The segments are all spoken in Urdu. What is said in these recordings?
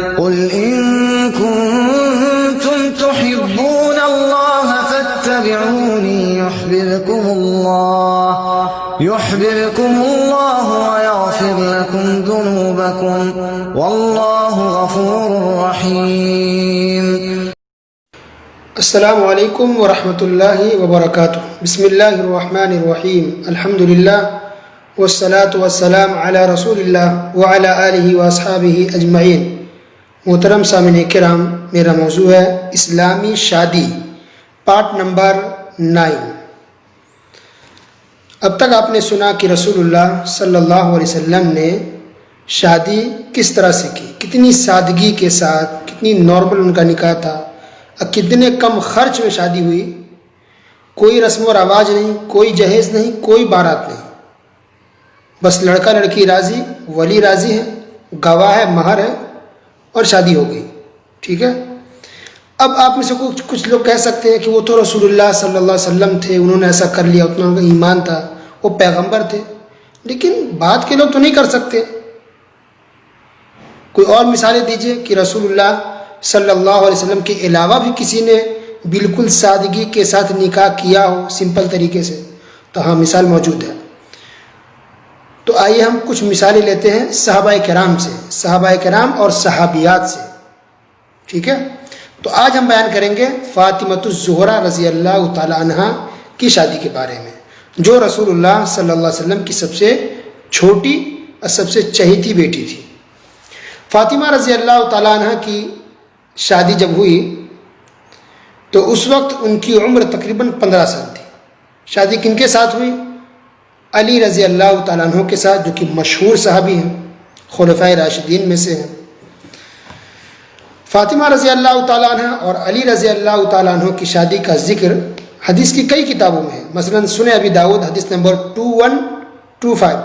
قل إن كنتم تحبون الله فاتبعوني يحببكم الله ويغفر لكم ذنوبكم والله غفور رحيم. السلام علیکم ورحمۃ اللہ وبرکاتہ. بسم اللہ الرحمن الرحیم. الحمد للہ والصلاة والسلام علی رسول اللہ وعلی آلہ واصحابہ اجمعین. محترم سامعین کرام، میرا موضوع ہے اسلامی شادی، پارٹ نمبر 9. اب تک آپ نے سنا کہ رسول اللہ صلی اللہ علیہ وسلم نے شادی کس طرح سے کی، کتنی سادگی کے ساتھ، کتنی نارمل ان کا نکاح تھا، کتنے کم خرچ میں شادی ہوئی، کوئی رسم و رواج نہیں، کوئی جہیز نہیں، کوئی بارات نہیں، بس لڑکا لڑکی راضی، ولی راضی ہے، گواہ ہے، مہر ہے اور شادی ہو گئی. ٹھیک ہے. اب آپ میں سے کچھ لوگ کہہ سکتے ہیں کہ وہ تو رسول اللہ صلی اللہ علیہ وسلم تھے، انہوں نے ایسا کر لیا، اتنا ان کا ایمان تھا، وہ پیغمبر تھے. لیکن بعد کے لوگ تو نہیں کر سکتے. کوئی اور مثالیں دیجئے کہ رسول اللہ صلی اللہ علیہ وسلم کے علاوہ بھی کسی نے بالکل سادگی کے ساتھ نکاح کیا ہو، سمپل طریقے سے. تو ہاں، مثال موجود ہے. تو آئیے ہم کچھ مثالیں لیتے ہیں صحابہ کرام سے، صحابہ کرام اور صحابیات سے. ٹھیک ہے. تو آج ہم بیان کریں گے فاطمۃ الزہرا رضی اللہ تعالی عنہا کی شادی کے بارے میں، جو رسول اللہ صلی اللہ علیہ وسلم کی سب سے چھوٹی اور سب سے چہیتی بیٹی تھی. فاطمہ رضی اللہ تعالی عنہ کی شادی جب ہوئی تو اس وقت ان کی عمر تقریباً 15 سال تھی. شادی کن کے ساتھ ہوئی؟ علی رضی اللہ تعالیٰ عنہ کے ساتھ، جو کہ مشہور صحابی ہیں، خلفائے راشدین میں سے ہیں. فاطمہ رضی اللہ تعالیٰ عنہ اور علی رضی اللہ تعالیٰ عنہ کی شادی کا ذکر حدیث کی کئی کتابوں میں ہے. مثلا سنن ابی داؤد حدیث نمبر 2125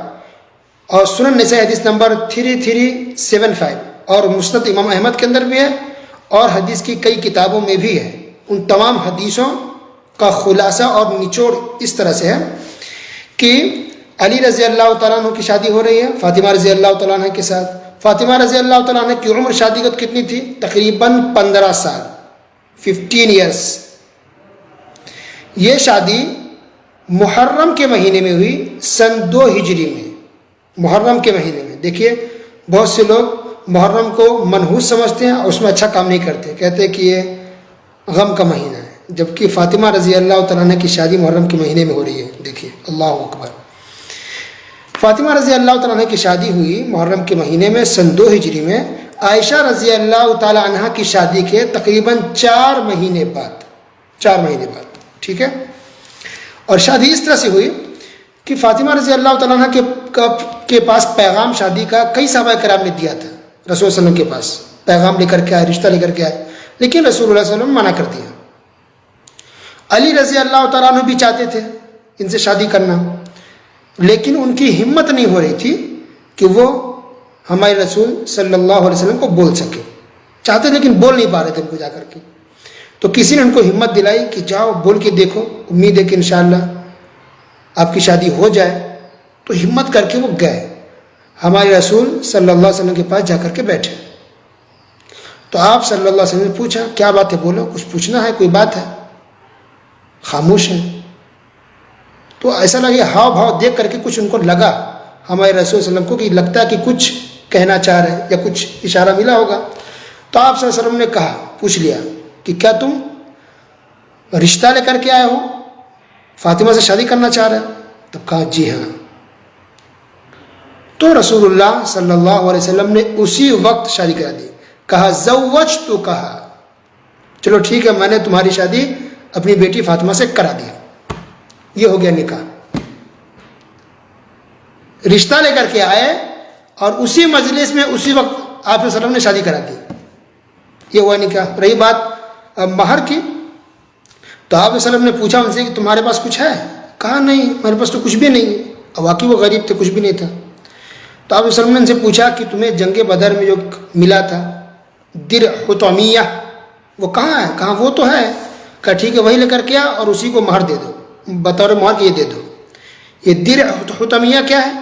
اور سنن نسائی حدیث نمبر 3375 اور مسند امام احمد کے اندر بھی ہے، اور حدیث کی کئی کتابوں میں بھی ہے. ان تمام حدیثوں کا خلاصہ اور نچوڑ اس طرح سے ہے کہ علی رضی اللہ تعالیٰ عنہ کی شادی ہو رہی ہے فاطمہ رضی اللہ تعالیٰ عنہ کے ساتھ. فاطمہ رضی اللہ تعالیٰ عنہ کی عمر شادی کو کتنی تھی؟ تقریباً 15 سال، 15 ایئرس. یہ شادی محرم کے مہینے میں ہوئی، سن 2 ہجری میں. محرم کے مہینے میں. دیکھیے، بہت سے لوگ محرم کو منحوس سمجھتے ہیں اور اس میں اچھا کام نہیں کرتے، کہتے ہیں کہ یہ غم کا مہینہ ہے، جبکہ فاطمہ رضی اللہ تعالیٰ عنہ کی شادی محرم کے مہینے میں ہو رہی ہے. دیکھیے، اللہ اکبر. فاطمہ رضی اللہ تعالیٰ عنہ کی شادی ہوئی محرم کے مہینے میں سن 2 ہجری میں. عائشہ رضی اللہ تعالیٰ عنہ کی شادی کے تقریباً 4 مہینے بعد. ٹھیک ہے. اور شادی اس طرح سے ہوئی کہ فاطمہ رضی اللہ تعالیٰ عنہ کے پاس پیغام شادی کا کئی صحابہ کرام نے دیا تھا. رسول صلی اللہ علیہ وسلم کے پاس پیغام لے کر کے آئے، رشتہ لے کر کے آئے، لیکن رسول اللہ صلی اللہ علیہ وسلم منع کر دیا. علی رضی اللہ تعالیٰ عنہ بھی چاہتے تھے ان سے شادی کرنا، لیکن ان کی ہمت نہیں ہو رہی تھی کہ وہ ہمارے رسول صلی اللہ علیہ وسلم کو بول سکے. چاہتے لیکن بول نہیں پا رہے تھے ان کو جا کر کے. تو کسی نے ان کو ہمت دلائی کہ جاؤ بول کے دیکھو، امید ہے کہ انشاءاللہ آپ کی شادی ہو جائے. تو ہمت کر کے وہ گئے، ہمارے رسول صلی اللہ علیہ وسلم کے پاس جا کر کے بیٹھے. تو آپ صلی اللہ علیہ وسلم نے پوچھا، کیا بات ہے، بولو، کچھ پوچھنا ہے، کوئی بات ہے؟ خاموش ہیں. تو ایسا لگے ہاؤ بھاؤ دیکھ کر کے کچھ ان کو لگا ہمارے رسول صلی اللہ علیہ وسلم کو کہ لگتا ہے کہ کچھ کہنا چاہ رہے ہیں یا کچھ اشارہ ملا ہوگا. تو آپ صلی اللہ علیہ وسلم نے کہا، پوچھ لیا کہ کیا تم رشتہ لے کر کے آئے ہو، فاطمہ سے شادی کرنا چاہ رہے ہو؟ تب کہا جی ہاں. تو رسول اللہ صلی اللہ علیہ وسلم نے اسی وقت شادی کرا دی. کہا زوجت، کہا چلو ٹھیک ہے، میں نے تمہاری شادی اپنی بیٹی فاطمہ سے کرا دیا. یہ ہو گیا نکاح. رشتہ لے کر کے آئے اور اسی مجلس میں اسی وقت آپ صلی اللہ علیہ وسلم نے شادی کرا دی. یہ ہوا نکاح. رہی بات مہر کی، تو آپ علیہ وسلم نے پوچھا ان سے کہ تمہارے پاس کچھ ہے؟ کہا نہیں، میرے پاس تو کچھ بھی نہیں ہے. واقعی وہ غریب تھے، کچھ بھی نہیں تھا. تو آپ علیہ وسلم نے ان سے پوچھا کہ تمہیں جنگ بدر میں جو ملا تھا درع حطمیہ، وہ کہاں ہے؟ کہا وہ تو ہے. کہا ٹھیک ہے، وہی لے کر کے آ اور اسی کو مہر دے دو، بطور مہر کے یہ دے دو. یہ درع حطمیہ کیا ہے؟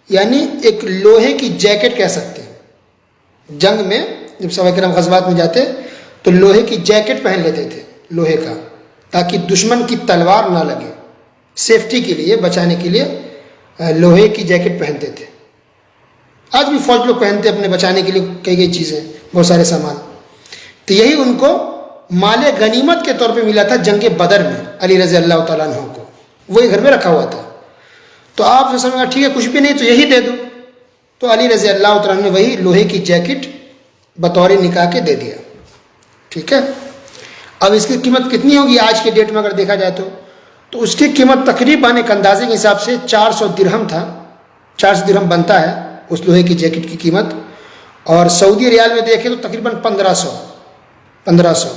یعنی ایک لوہے کی جیکٹ کہہ سکتے ہیں، جنگ میں جب صحابہ کرام غزوات میں جاتے تو لوہے کی جیکٹ پہن لیتے تھے، لوہے کا، تاکہ دشمن کی تلوار نہ لگے، سیفٹی کے لیے، بچانے کے لیے لوہے کی جیکٹ پہنتے تھے۔ آج بھی فوج لوگ پہنتے اپنے بچانے کے لیے کئی چیزیں، بہت سارے سامان۔ تو یہی ان کو مال غنیمت کے طور پہ ملا تھا جنگ بدر میں، علی رضی اللہ تعالیٰ عنہ کو، وہی گھر میں رکھا ہوا تھا۔ تو آپ نے سمجھا ٹھیک ہے کچھ بھی نہیں تو یہی دے دو، تو علی رضی اللہ تعالیٰ عنہ نے وہی لوہے کی جیکٹ بطور نکاح کے دے دیا، ٹھیک ہے۔ اب اس کی قیمت کتنی ہوگی آج کے ڈیٹ میں اگر دیکھا جائے تو اس کی قیمت تقریباً ایک اندازے کے حساب سے 400 درہم تھا، 400 درہم بنتا ہے اس لوہے کی جیکٹ کی قیمت، اور سعودی ریال میں دیکھیں تو تقریباً 1500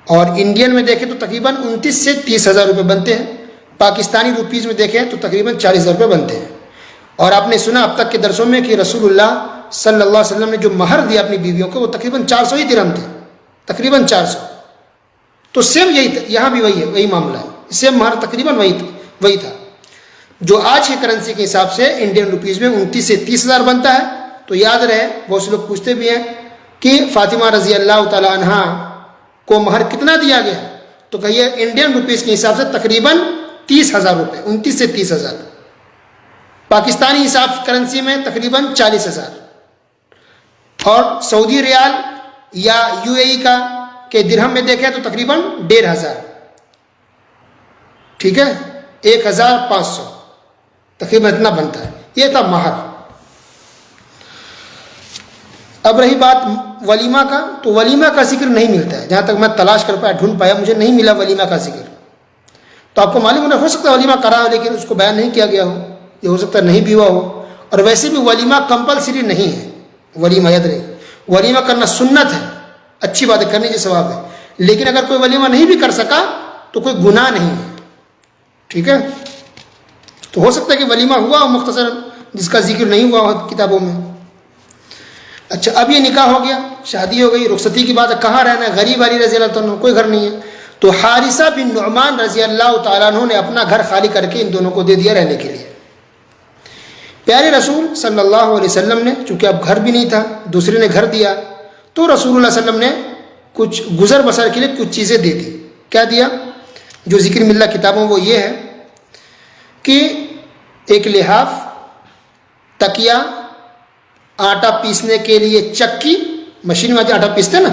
اور انڈین میں دیکھیں تو تقریباً 29 سے 30 ہزار روپے بنتے ہیں، پاکستانی روپیز میں دیکھیں تو تقریباً 40 ہزار روپے بنتے ہیں۔ اور آپ نے سنا اب تک کے درسوں میں کہ رسول اللہ صلی اللہ علیہ وسلم نے جو مہر دیا اپنی بیویوں کو وہ تقریباً 400 ہی درہم تھے، تقریباً 400۔ تو سیم یہی تھا، یہاں بھی وہی ہے، وہی معاملہ ہے، سیم مہر تقریباً وہی تھا جو آج کی کرنسی کے حساب سے انڈین روپیز میں 29 سے 30 ہزار بنتا ہے۔ تو یاد رہے، بہت سے لوگ پوچھتے بھی ہیں کہ فاطمہ رضی اللہ تعالیٰ عنہ کو مہر کتنا دیا گیا، تو کہیے انڈین روپیز کے حساب سے تقریباً 30 ہزار روپے، 29 سے 30 ہزار، پاکستانی حساب کرنسی میں تقریباً 40 ہزار، اور سعودی ریال یا UAE کا کہ درہم میں دیکھیں تو تقریباً 1500، ٹھیک ہے، 1500 تقریباً اتنا بنتا ہے۔ یہ تھا مہر۔ اب رہی بات ولیمہ کا، تو ولیمہ کا ذکر نہیں ملتا ہے، جہاں تک میں تلاش کر پایا، ڈھونڈ پایا، مجھے نہیں ملا ولیمہ کا ذکر۔ تو آپ کو معلوم ہو سکتا ہے ولیمہ کرا ہو لیکن اس کو بیان نہیں کیا گیا ہو، یہ ہو سکتا ہے نہیں بھی ہوا ہو۔ اور ویسے بھی ولیمہ کمپلسری نہیں ہے، ولیمہ یاد رہے، ولیمہ کرنا سنت ہے، اچھی بات ہے، کرنے کی ثواب ہے، لیکن اگر کوئی ولیمہ نہیں بھی کر سکا تو کوئی گناہ نہیں ہے، ٹھیک ہے۔ تو ہو سکتا ہے کہ ولیمہ ہوا ہو مختصر، جس کا ذکر نہیں ہوا ہو کتابوں میں۔ اچھا، اب یہ نکاح ہو گیا، شادی ہو گئی، رخصتی کی بات ہے، کہاں رہنا ہے، غریب علی رضی اللہ تعالیٰ عنہ کوئی گھر نہیں ہے، تو حارثہ بن نعمان رضی اللہ تعالیٰ عنہ نے اپنا گھر خالی کر کے ان دونوں کو دے دیا رہنے کے لیے۔ پیارے رسول صلی اللہ علیہ وسلم نے، چونکہ اب گھر بھی نہیں تھا، دوسرے نے گھر دیا، تو رسول اللہ صلی اللہ علیہ وسلم نے کچھ گزر بسر کے لیے کچھ چیزیں دے دی۔ کیا دیا؟ جو ذکر مل رہا کتابوں وہ یہ ہے کہ ایک لحاف، تکیا، آٹا پیسنے کے لیے چکی، مشین میں آٹا پیستے نا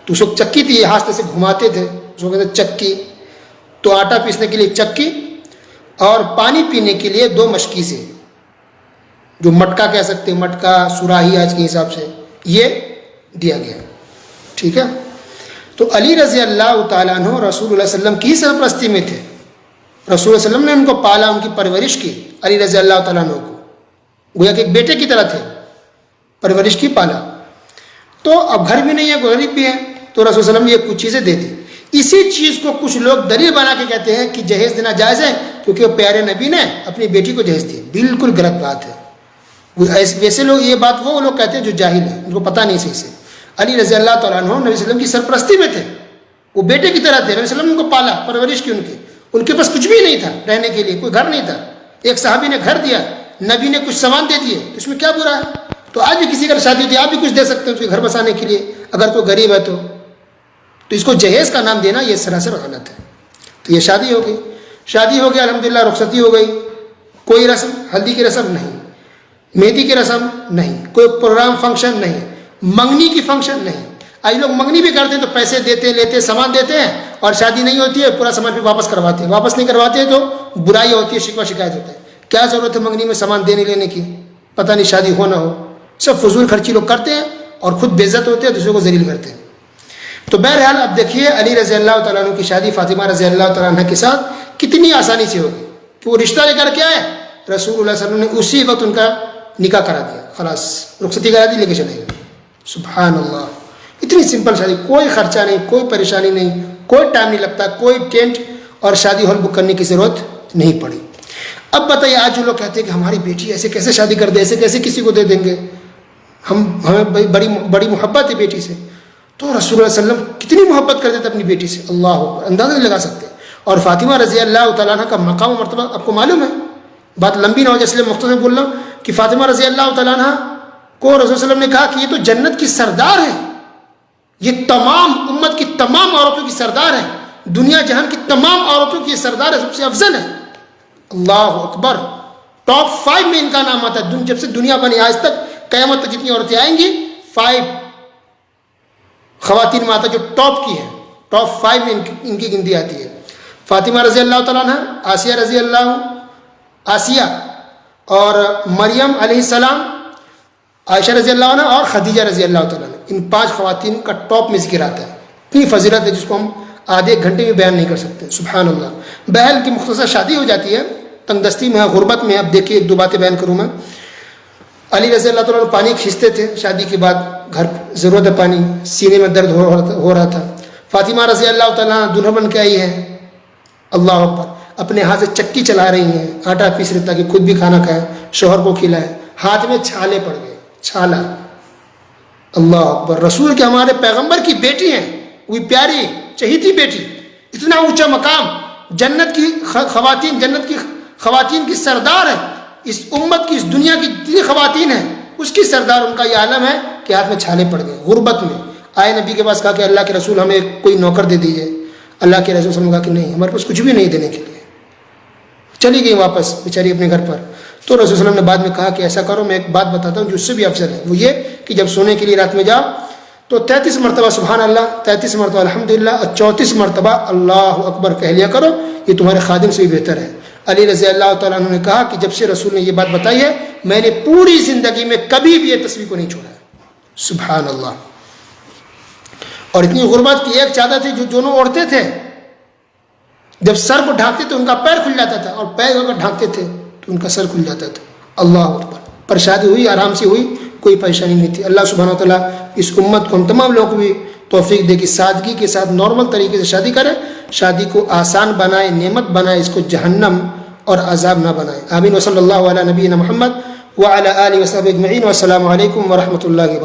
تو اس وقت چکی تھی، یہ ہاتھ سے گھماتے تھے، اس کو کہتے چکی، تو آٹا پیسنے کے لیے چکی، اور پانی پینے کے لیے 2 مشکیزیں، جو مٹکا کہہ سکتے ہیں، مٹکا، سراہی آج کے حساب سے، یہ دیا گیا، ٹھیک ہے۔ تو علی رضی اللہ تعالیٰ عنہ رسول اللہ علیہ وسلم کی ہی سرپرستی میں تھے، رسول اللہ علیہ وسلم نے ان کو پالا، ان کی پرورش کی، علی رضی اللہ تعالیٰ عنہ کو گویا کہ ایک بیٹے کی طرح تھے، پرورش کی، پالا۔ تو اب گھر بھی نہیں ہے، غریب بھی ہے، تو رسول اللہ علیہ وسلم نے یہ کچھ چیزیں دے دی۔ اسی چیز کو کچھ لوگ دلیل بنا کے کہتے ہیں کہ جہیز دینا جائز ہے کیونکہ وہ پیارے نبی نے اپنی بیٹی کو جہیز دی۔ بالکل غلط بات ہے، ویسے لوگ، یہ بات وہ لوگ کہتے ہیں جو جاہل ہیں، ان کو پتہ نہیں صحیح سے۔ علی رضی اللہ تعالیٰ عنہ نبی صلی اللہ علیہ وسلم کی سرپرستی میں تھے، وہ بیٹے کی طرح تھے، نبی صلی اللہ علیہ وسلم نے ان کو پالا، پرورش کی ان کے پاس کچھ بھی نہیں تھا رہنے کے لیے، کوئی گھر نہیں تھا، ایک صحابی نے گھر دیا، نبی نے کچھ سامان دے دیے، اس میں کیا برا ہے؟ تو آج بھی کسی کا شادی ہوتی ہے، آپ بھی کچھ دے سکتے ہیں اس کے گھر بسانے کے لیے، اگر کوئی غریب ہے تو اس کو جہیز کا نام دینا یہ سراسر غلط ہے۔ تو یہ شادی ہو گئی، شادی ہو گیا، الحمدللہ، رخصتی ہو گئی، کوئی رسم، ہلدی کی رسم نہیں، مہندی کی رسم نہیں، کوئی پروگرام فنکشن نہیں، منگنی کی فنکشن نہیں۔ آج لوگ منگنی بھی کرتے ہیں تو پیسے دیتے لیتے سامان دیتے ہیں، اور شادی نہیں ہوتی ہے پورا سامان پھر واپس کرواتے ہیں، واپس نہیں کرواتے ہیں تو برائی ہوتی ہے، شکوہ شکایت ہوتا ہے۔ کیا ضرورت ہے منگنی میں سامان دینے لینے کی، پتہ نہیں شادی ہو نہ ہو، سب فضول خرچی لوگ کرتے ہیں اور خود بے عزت ہوتے ہیں، دوسروں کو ذلیل کرتے ہیں۔ تو بہرحال اب دیکھیے علی رضی اللہ تعالیٰ عنہ کی شادی فاطمہ رضی اللہ تعالیٰ عنہ کے ساتھ کتنی آسانی سے ہوگی کہ وہ رشتہ لے کر کے آئے، رسول اللہ صلی اللہ علیہ وسلم نے اسی وقت ان کا نکاح کرا دیا، خلاص رخصتی کرا دی، لے کے چلے گئے۔ سبحان اللہ، اتنی سمپل شادی، کوئی خرچہ نہیں، کوئی پریشانی نہیں، کوئی ٹائم نہیں لگتا، کوئی ٹینٹ اور شادی ہال بک کرنے کی ضرورت نہیں پڑی۔ اب بتائیے آج جو لوگ کہتے ہیں کہ ہماری بیٹی ایسے کیسے شادی کر دے، ایسے کیسے کسی کو دے دیں گے، ہمیں بڑی محبت ہے بیٹی سے، تو رسول اللہ صلی اللہ علیہ وسلم کتنی محبت کرتے تھے اپنی بیٹی سے، اللہ اندازہ نہیں لگا سکتے۔ اور فاطمہ رضی اللہ تعالیٰ عنہ کا مقام و مرتبہ آپ کو معلوم ہے، بات لمبی نہ ہو جائے اس لیے مختصر بول رہا ہوں کہ فاطمہ رضی اللہ تعالیٰ عنہ کو رسول صلی اللہ علیہ وسلم نے کہا کہ یہ تو جنت کی سردار ہے، یہ تمام امت کی تمام عورتوں کی سردار ہے، دنیا جہان کی تمام عورتوں کی یہ سردار ہے، سب سے افضل ہے۔ اللہ اکبر، ٹاپ 5 میں ان کا نام آتا ہے۔ جب سے دنیا بنی آج تک قیامت تک جتنی عورتیں آئیں گی 5 خواتین میں آتا ہے جو ٹاپ کی ہیں، ٹاپ 5 میں ان کی گنتی آتی ہے۔ فاطمہ رضی اللہ تعالیٰ عنہ، آسیہ رضی اللہ، آسیہ اور مریم علیہ السلام، عائشہ رضی اللہ عنہ اور خدیجہ رضی اللہ تعالیٰ عنہ، ان 5 خواتین کا ٹاپ میں ذکر آتا ہے۔ اتنی فضیلت ہے جس کو ہم آدھے ایک گھنٹے میں بیان نہیں کر سکتے، سبحان اللہ۔ بہن کی مختصر شادی ہو جاتی ہے، تنگ دستی میں ہے، غربت میں ہے۔ اب دیکھیے 2 باتیں بیان کروں میں۔ علی رضی اللہ تعالیٰ عنہ پانی کھینچتے تھے شادی کے بعد، گھر ضرورت ہے پانی، سینے میں درد ہو رہا تھا۔ فاطمہ رضی اللہ تعالیٰ عنہ دلہن بن کے آئی ہے، اللہ اکبر، اپنے ہاتھ سے چکی چلا رہی ہیں، آٹا پیس رہی تاکہ خود بھی کھانا کھائے، شوہر کو کھلائے، ہاتھ میں چھالے پڑ گئے، چھالا، اللہ اکبر۔ رسول کے ہمارے پیغمبر کی بیٹی ہیں، وہی پیاری چہیتی بیٹی، اتنا اونچا مقام، جنت کی خواتین کی سردار ہے، اس امت کی، اس دنیا کی جتنی خواتین ہیں اس کی سردار، ان کا یہ عالم ہے کہ ہاتھ میں چھالے پڑ گئے، غربت میں آئے نبی کے پاس، کہا کہ اللہ کے رسول ہمیں کوئی نوکر دے دیجیے۔ اللہ کے رسول صلی اللہ علیہ وسلم نے کہا کہ نہیں، ہمارے پاس کچھ بھی نہیں دینے کے لیے، چلی گئی واپس بیچاری اپنے گھر پر۔ تو رسول صلی اللہ علیہ وسلم نے بعد میں کہا کہ ایسا کرو، میں ایک بات بتاتا ہوں جو اس سے بھی افضل ہے، وہ یہ کہ جب سونے کے لیے رات میں جاؤ تو 33 مرتبہ سبحان اللہ، 33 مرتبہ الحمدللہ اور 34 مرتبہ اللہ اکبر کہہ لیا کرو، یہ تمہارے خادم سے بھی بہتر ہے۔ علی رضی اللہ تعالیٰ عنہ نے کہا کہ جب سے رسول نے یہ بات بتائی ہے میں نے پوری زندگی میں کبھی بھی یہ تصویر کو نہیں چھوڑا ہے، سبحان اللہ۔ اور اتنی غربت کی ایک چادر تھی جو دونوں اوڑھتے تھے، جب سر کو ڈھانکتے تو ان کا پیر کھل جاتا تھا، اور پیر اگر ڈھانکتے تھے تو ان کا سر کھل جاتا تھا، اللہ اکبر۔ پر شادی ہوئی آرام سے ہوئی، کوئی پریشانی نہیں تھی۔ اللہ سبحانہ وتعالیٰ اس امت کو، ہم تمام لوگوں کو بھی توفیق دے کہ سادگی کے ساتھ نارمل طریقے سے شادی کریں، شادی کو آسان بنائے، نعمت بنائے، اس کو جہنم اور عذاب نہ بنائے۔ آمین۔ وصلی اللہ علی نبینا محمد وعلی آلہ وصحبہ اجمعین، والسلام علیکم ورحمۃ اللہ وبرکاتہ۔